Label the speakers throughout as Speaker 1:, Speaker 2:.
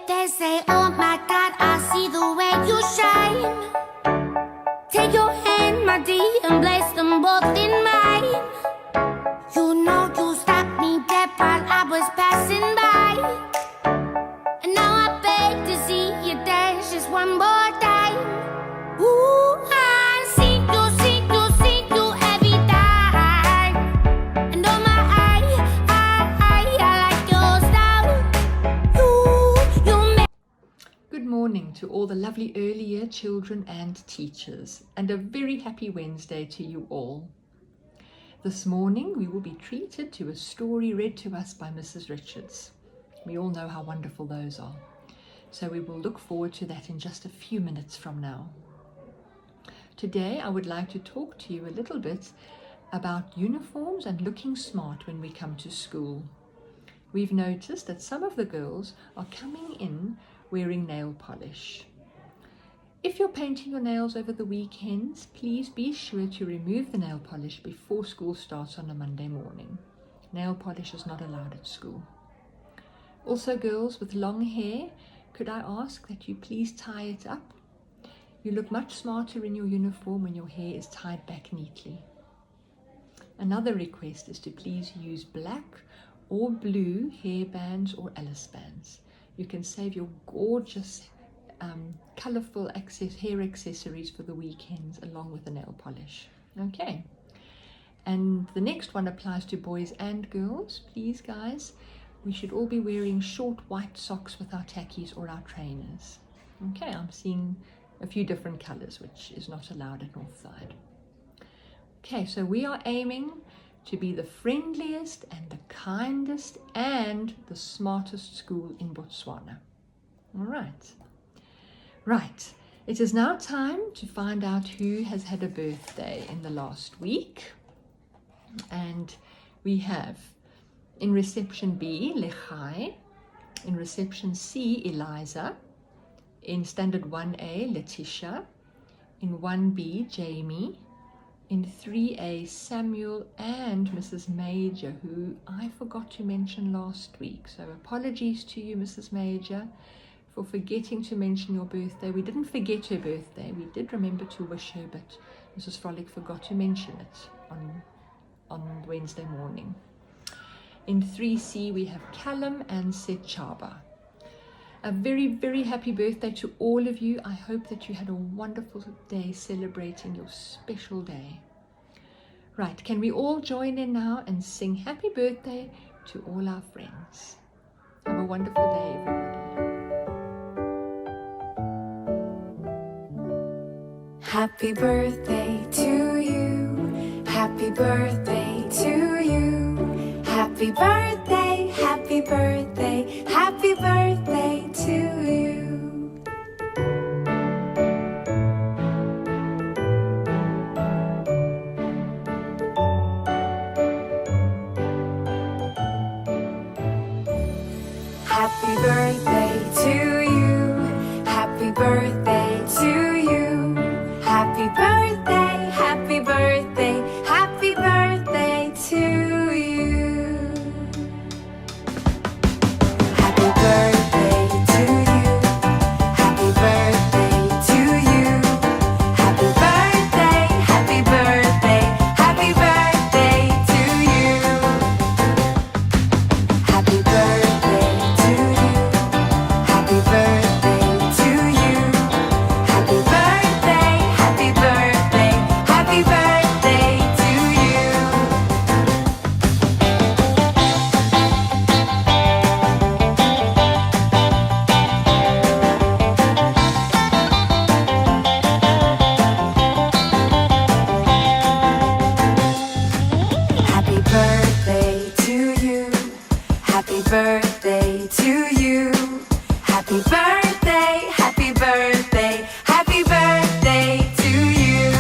Speaker 1: They say, oh my God, I see the way you shine. Take your hand, my dear, and place them both in mine. You know you stopped me dead while I was passing by. And now I beg to see you dance just one more time. Ooh, I see you every time. And oh my, I like your style. You make.
Speaker 2: Good morning to all the lovely early year children and teachers, and a very happy Wednesday to you all. This morning we will be treated to a story read to us by Mrs. Richards. We all know how wonderful those are, so we will look forward to that in just a few minutes from now. Today I would like to talk to you a little bit about uniforms and looking smart when we come to school. We've noticed that some of the girls are coming in wearing nail polish. If you're painting your nails over the weekends, please be sure to remove the nail polish before school starts on a Monday morning. Nail polish is not allowed at school. Also, girls with long hair, could I ask that you please tie it up? You look much smarter in your uniform when your hair is tied back neatly. Another request is to please use black or blue hair bands or Alice bands. You can save your gorgeous colourful hair accessories for the weekends along with the nail polish. Okay, and the next one applies to boys and girls. Please guys, we should all be wearing short white socks with our tackies or our trainers. Okay, I'm seeing a few different colours, which is not allowed at Northside. Okay, so we are aiming to be the friendliest and the kindest and the smartest school in Botswana. All right. Right, it is now time to find out who has had a birthday in the last week. And we have in reception B, Lechai, in reception C, Eliza, in standard 1A, Letitia, in 1B, Jamie, in 3A, Samuel, and Mrs. Major, who I forgot to mention last week. So apologies to you, Mrs. Major, for forgetting to mention your birthday. We didn't forget her birthday. We did remember to wish her, but Mrs. Frolic forgot to mention it on Wednesday morning. In 3C, we have Callum and Sechaba. A very, very happy birthday to all of you. I hope that you had a wonderful day celebrating your special day. Right, can we all join in now and sing happy birthday to all our friends? Have a wonderful day, everybody.
Speaker 3: Happy birthday to you. Happy birthday to you. Happy birthday, happy birthday, happy birthday to you. Happy birthday to you. Happy birthday to you. Happy birthday, happy birthday, happy birthday to you. Happy birthday to you. Happy birthday to you. Happy birthday, happy birthday, happy birthday to you. Happy birthday to you. Happy birthday to you. Happy birthday, happy birthday, happy birthday to you. Happy birthday to you. Happy birthday to you. Happy birthday, happy birthday, happy birthday to you.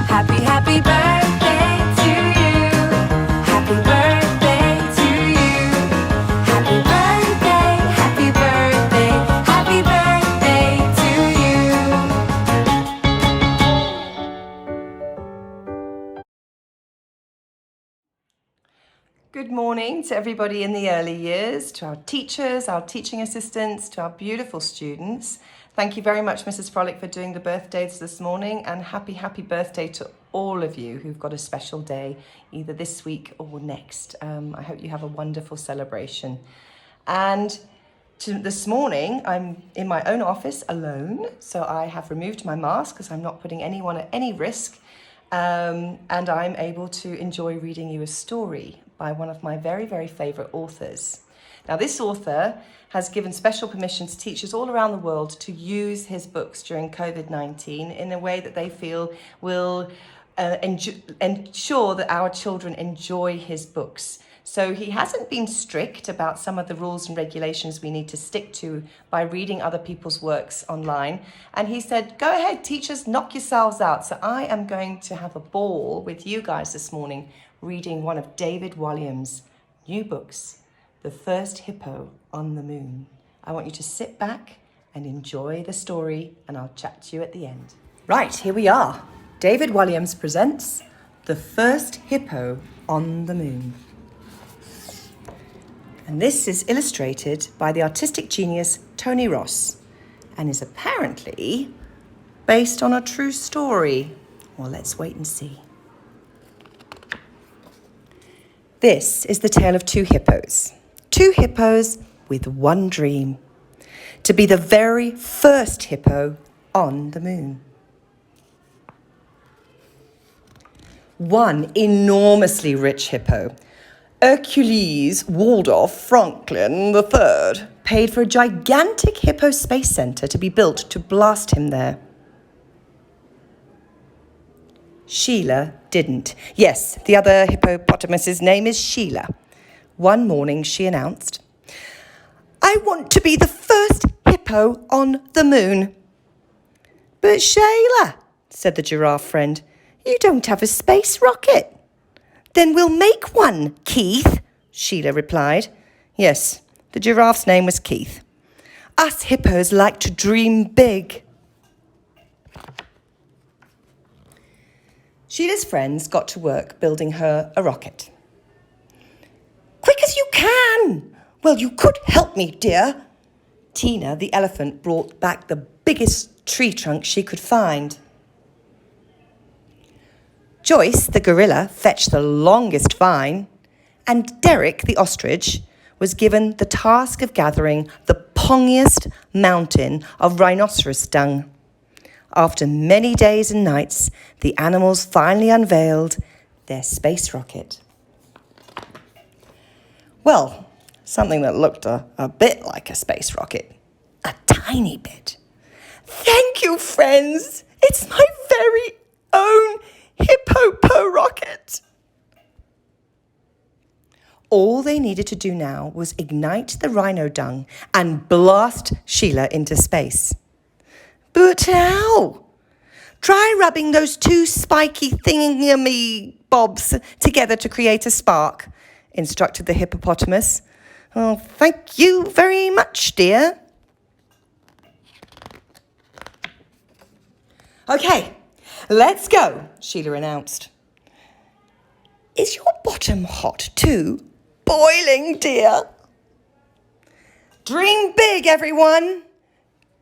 Speaker 3: Happy birthday to you. Happy birthday to you. Happy birthday, happy birthday, happy birthday to you.
Speaker 4: Good morning to everybody in the early years, to our teachers, our teaching assistants, to our beautiful students. Thank you very much, Mrs. Frolic, for doing the birthdays this morning, and happy birthday to all of you who've got a special day, either this week or next. I hope you have a wonderful celebration. And this morning, I'm in my own office alone, so I have removed my mask because I'm not putting anyone at any risk, and I'm able to enjoy reading you a story by one of my very favourite authors. Now, this author has given special permission to teachers all around the world to use his books during COVID-19 in a way that they feel will ensure that our children enjoy his books. So he hasn't been strict about some of the rules and regulations we need to stick to by reading other people's works online. And he said, go ahead, teachers, knock yourselves out. So I am going to have a ball with you guys this morning reading one of David Walliams' new books, The First Hippo on the Moon. I want you to sit back and enjoy the story, and I'll chat to you at the end. Right, here we are. David Walliams presents The First Hippo on the Moon. And this is illustrated by the artistic genius Tony Ross and is apparently based on a true story. Well, let's wait and see. This is the tale of two hippos with one dream: to be the very first hippo on the moon. One enormously rich hippo, Hercules Waldorf Franklin III, paid for a gigantic hippo space center to be built to blast him there. Sheila didn't. Yes, the other hippopotamus's name is Sheila. One morning she announced, I want to be the first hippo on the moon. But Sheila, said the giraffe friend, you don't have a space rocket. Then we'll make one, Keith, Sheila replied. Yes, the giraffe's name was Keith. Us hippos like to dream big. Sheila's friends got to work building her a rocket. Quick as you can! Well, you could help me, dear. Tina, the elephant, brought back the biggest tree trunk she could find. Joyce, the gorilla, fetched the longest vine, and Derek, the ostrich, was given the task of gathering the pongiest mountain of rhinoceros dung. After many days and nights, the animals finally unveiled their space rocket. Well, something that looked a bit like a space rocket. A tiny bit. Thank you, friends. It's my very own hippo rocket. All they needed to do now was ignite the rhino dung and blast Sheila into space. But how? Try rubbing those two spiky thingy-bobs together to create a spark, instructed the hippopotamus. Oh, thank you very much, dear. Okay, let's go, Sheila announced. Is your bottom hot too? Boiling, dear. Dream big, everyone.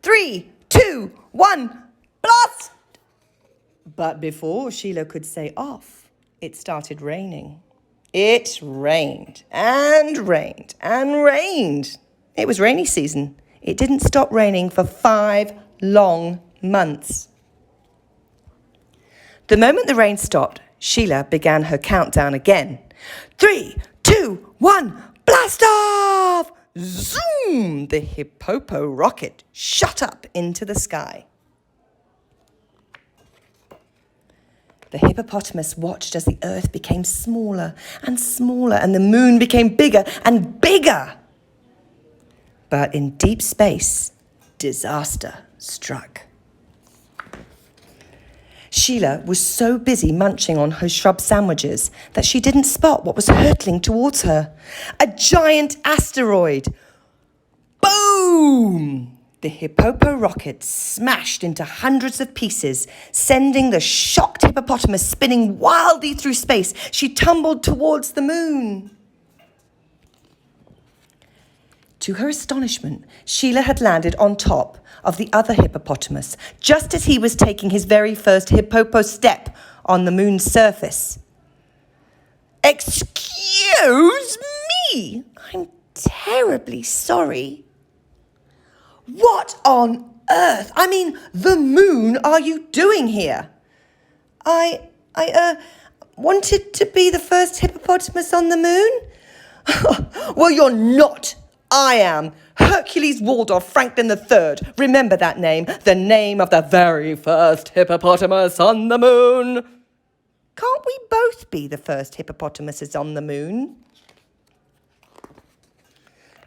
Speaker 4: 3, 2, 1, blast! But before Sheila could say off, it started raining. It rained and rained and rained. It was rainy season. It didn't stop raining for 5 long months. The moment the rain stopped, Sheila began her countdown again. 3, 2, 1, blast off! Zoom! The hippo rocket shot up into the sky. The hippopotamus watched as the earth became smaller and smaller and the moon became bigger and bigger. But in deep space, disaster struck. Sheila was so busy munching on her shrub sandwiches that she didn't spot what was hurtling towards her. A giant asteroid. Boom! The hippo rocket smashed into hundreds of pieces, sending the shocked hippopotamus spinning wildly through space. She tumbled towards the moon. To her astonishment, Sheila had landed on top of the other hippopotamus, just as he was taking his very first hippopo step on the moon's surface. "Excuse me, I'm terribly sorry." "What on earth, I mean the moon, are you doing here?" I wanted to be the first hippopotamus on the moon." "Well, you're not. I am. Hercules Waldorf Franklin III. Remember that name, the name of the very first hippopotamus on the moon." "Can't we both be the first hippopotamuses on the moon?"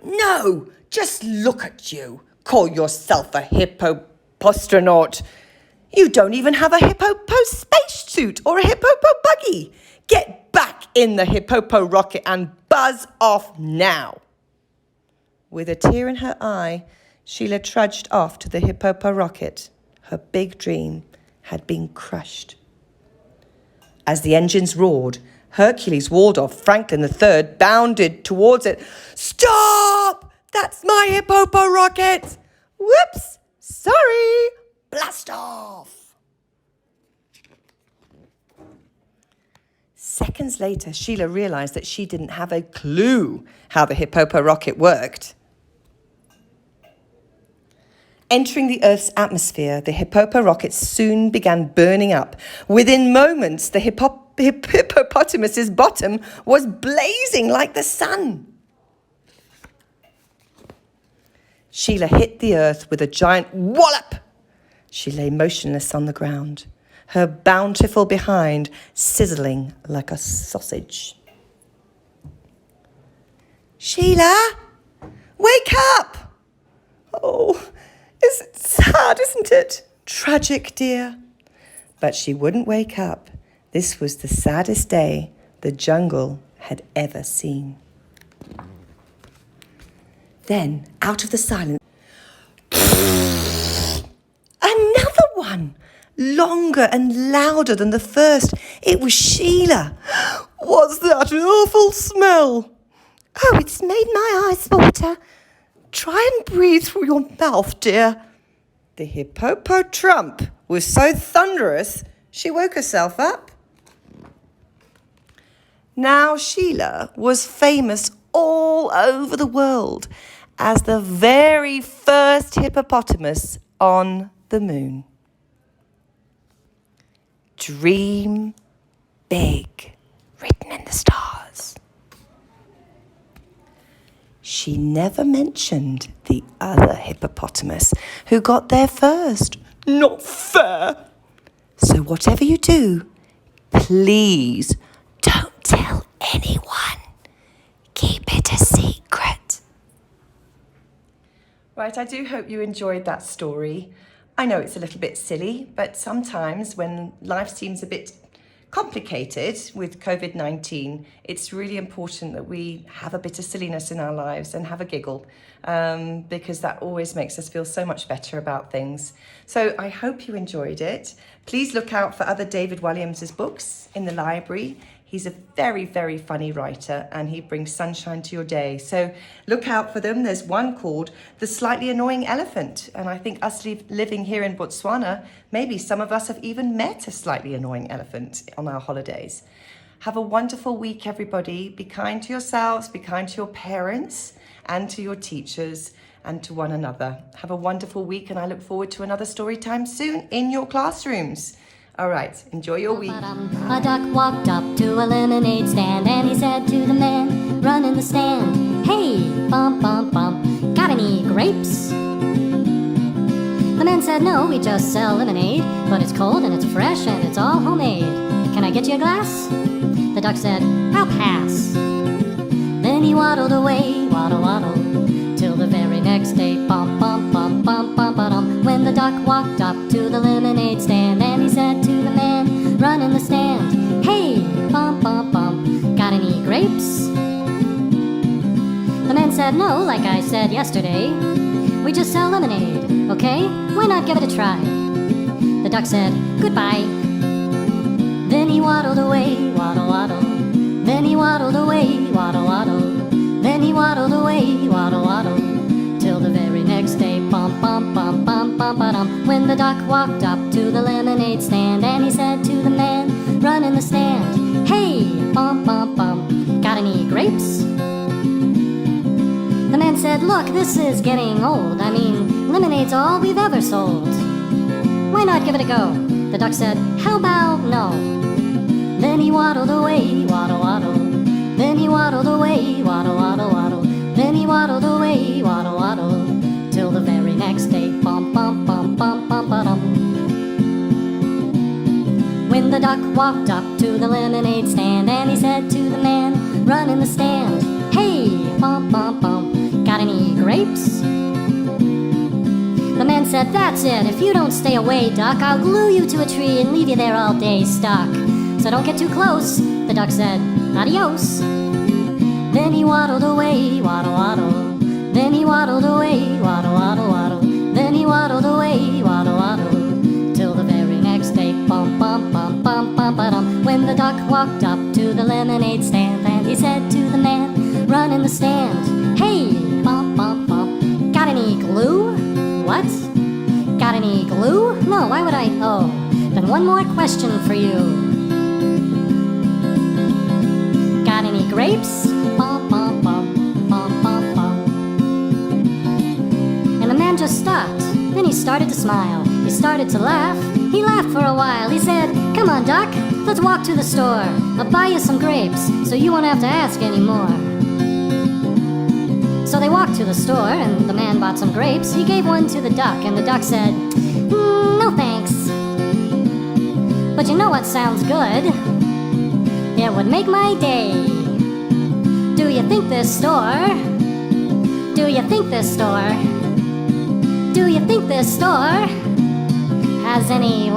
Speaker 4: "No, just look at you. Call yourself a hippopostronaut. You don't even have a hippopo spacesuit or a hippopo buggy. Get back in the hippopo rocket and buzz off now." With a tear in her eye, Sheila trudged off to the hippopo rocket. Her big dream had been crushed. As the engines roared, Hercules Waldorf Franklin III bounded towards it. "Stop! That's my hippopo rocket! Whoops! Sorry! Blast off!" Seconds later, Sheila realized that she didn't have a clue how the hippopo rocket worked. Entering the Earth's atmosphere, the hippopo rocket soon began burning up. Within moments, the hippopotamus's bottom was blazing like the sun. Sheila hit the Earth with a giant wallop. She lay motionless on the ground, her bountiful behind sizzling like a sausage. "Sheila, wake up!" "Oh, is it sad, isn't it? Tragic, dear." But she wouldn't wake up. This was the saddest day the jungle had ever seen. Then, out of the silence, another one, longer and louder than the first. It was Sheila. "What's that awful smell?" "Oh, it's made my eyes water. Try and breathe through your mouth, dear." The hippopo trump was so thunderous, she woke herself up. Now Sheila was famous all over the world as the very first hippopotamus on the moon. Dream big, written in the stars. She never mentioned the other hippopotamus who got there first. Not fair. So whatever you do, please don't tell anyone. Keep it a secret. Right, I do hope you enjoyed that story. I know it's a little bit silly, but sometimes when life seems a bit complicated with COVID-19, it's really important that we have a bit of silliness in our lives and have a giggle, because that always makes us feel so much better about things. So I hope you enjoyed it. Please look out for other David Walliams' books in the library. He's a very, very funny writer and he brings sunshine to your day. So look out for them. There's one called The Slightly Annoying Elephant. And I think us living here in Botswana, maybe some of us have even met a slightly annoying elephant on our holidays. Have a wonderful week, everybody. Be kind to yourselves, be kind to your parents and to your teachers and to one another. Have a wonderful week and I look forward to another story time soon in your classrooms. All right, enjoy your week.
Speaker 5: A duck walked up to a lemonade stand and he said to the man running the stand, "Hey, bump, bump, bump, got any grapes?" The man said, "No, we just sell lemonade, but it's cold and it's fresh and it's all homemade. Can I get you a glass?" The duck said, "I'll pass." Then he waddled away, waddle, waddle, till the very next day, bump, bump, bump, bump, bump, ba-dum. When the duck walked up to the lemonade stand and he said to the man running the stand, "Hey, bump, bump, bump, got any grapes?" The man said, "No, like I said yesterday, we just sell lemonade, okay? Why not give it a try?" The duck said, "Goodbye." Then he waddled away, waddle, waddle. Then he waddled away, waddle, waddle. Then Then he waddled away, waddle, waddle, till the very next day. Bum, bum, bum, bum, bum, ba-dum. When the duck walked up to the lemonade stand, and he said to the man, run in the stand, hey, bum, bum, bum, got any grapes? The man said, look, this is getting old. I mean, lemonade's all we've ever sold. Why not give it a go? The duck said, how about no? Then he waddled away, waddle, waddle. Then he waddled away, waddle, waddle, waddle. Then he waddled away, waddle, waddle, till the very next day. Bum, bum, bum, bum, bum, ba-dum. When the duck walked up to the lemonade stand, and he said to the man, run in the stand, hey, bum, bum, bum, got any grapes? The man said, that's it, if you don't stay away, duck, I'll glue you to a tree and leave you there all day stuck. So don't get too close. The duck said, adios. Then he waddled away, waddle, waddle. Then he waddled away, waddle, waddle, waddle. Then he waddled away, waddle, waddle, till the very next day. Bum, bum, bum, bum, bum, ba-dum. When the duck walked up to the lemonade stand, and he said to the man, run in the stand, hey, bum, bum, bum, got any glue? What? Got any glue? No, why would I? Oh, then one more question for you. Got any grapes? Bum, bum, bum, bum, bum, bum. And the man just stopped. Then he started to smile. He started to laugh. He laughed for a while. He said, come on, Duck, let's walk to the store. I'll buy you some grapes, so you won't have to ask anymore. So they walked to the store, and the man bought some grapes. He gave one to the duck, and the duck said, no thanks. But you know what sounds good? It would make my day. Do you think this store? Do you think this store? Do you think this store has any